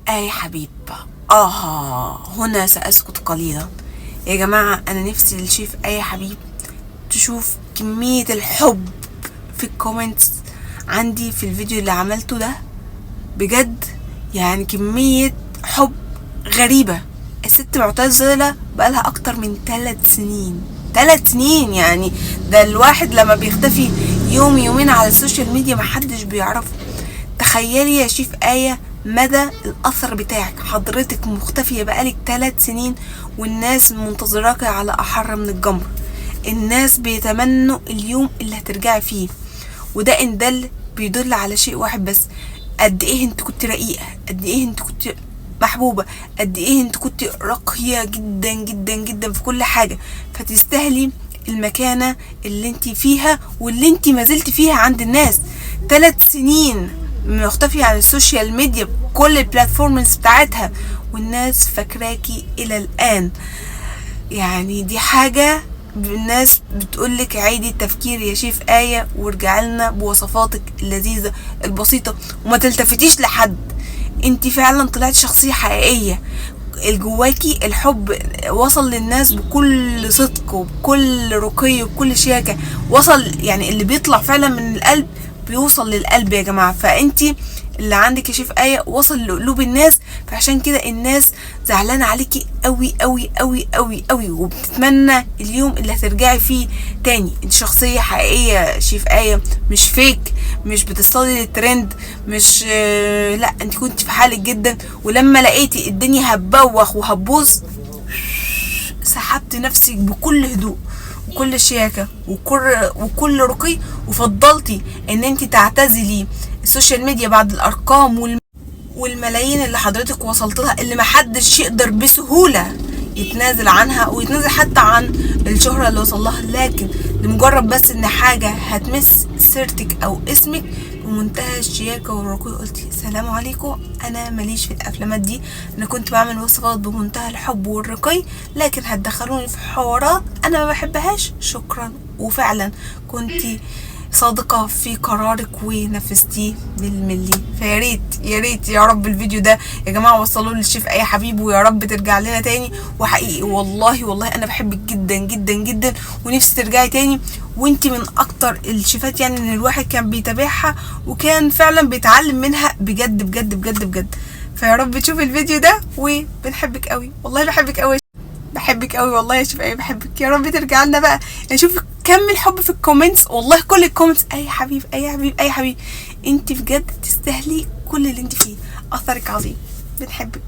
يا حبيب. هنا سأسكت قليلا. يا جماعة أنا نفسي الشيف حبيب تشوف كمية الحب في الكومنتس عندي في الفيديو اللي عملته ده، بجد يعني كمية حب غريبة. الست معتزلة بقالها أكتر من 3 سنين. 3 سنين يعني ده الواحد لما بيختفي يوم يومين على السوشيال ميديا محدش بيعرفه. تخيلي يا شيف مدى الأثر بتاعك. حضرتك مختفية بقالك 3 سنين والناس منتظراك على أحر من الجمر. الناس بيتمنوا اليوم اللي هترجعي فيه، وده إن دل بيدل على شيء واحد بس: قد ايه انت كنت رقيقة، قد ايه انت كنت محبوبة، قد ايه انت كنت راقية جدا جدا جدا في كل حاجة. فتستاهلي المكانة اللي انت فيها واللي انت ما زلت فيها عند الناس. 3 سنين مختفية عن السوشيال ميديا بكل البلاتفورمز بتاعتها والناس فاكراكي الى الان. يعني دي حاجة الناس بتقولك عيدي التفكير يا شيف وارجع لنا بوصفاتك اللذيذة البسيطة وما تلتفتيش لحد. انت فعلا طلعت شخصية حقيقية، الجواكي الحب وصل للناس بكل صدق وبكل رقي وبكل شياكة. وصل يعني اللي بيطلع فعلا من القلب بيوصل للقلب يا جماعة. فانتي اللي عندك يا شيف وصل لقلوب الناس، فعشان كده الناس زعلانة عليكي قوي قوي قوي قوي قوي وبتتمنى اليوم اللي هترجعي فيه تاني. انت شخصية حقيقية شيف مش فيك، مش بتصطدي الترند، مش لا، انت كنت في حالك جدا. ولما لقيتي الدنيا هتبوخ وهتبوظ سحبت نفسك بكل هدوء وكل شياكة وكل رقي، وفضلتي ان انت تعتزلي السوشيال ميديا بعد الارقام والملايين اللي حضرتك وصلت لها، اللي محدش يقدر بسهولة يتنازل عنها ويتنازل حتى عن الشهرة اللي وصل لها، لكن لمجرد بس ان حاجة هتمس سيرتك او اسمك بمنتهى الشياكة والرقي قلتي سلام عليكم، انا ماليش في الافلامات دي، انا كنت بعمل وصفات بمنتهى الحب والرقي، لكن هتدخلوني في حوارات انا ما بحبهاش، شكرا. وفعلا كنتي صادقة في قرارك ونفذتيه بالملي. فيا ريت يا ريت يا رب الفيديو ده يا جماعة وصلوا للشيف حبيب، ويا رب ترجع لنا تاني. وحقيقي والله انا بحبك جدا جدا جدا ونفسي ترجعي تاني. وانتي من اكتر الشيفات يعني ان الواحد كان بيتابعها وكان فعلا بيتعلم منها بجد بجد بجد بجد. فيا رب تشوفي الفيديو ده وبنحبك قوي، والله بحبك قوي، بحبك قوي والله يا شيف بحبك. يا رب ترجع لنا بقى يعني. شوفي كم الحب في الكومنتس، والله كل الكومنتس حبيب حبيب حبيب. انت بجد تستاهلي كل اللي انت فيه، اثرك عظيم، بنحبك.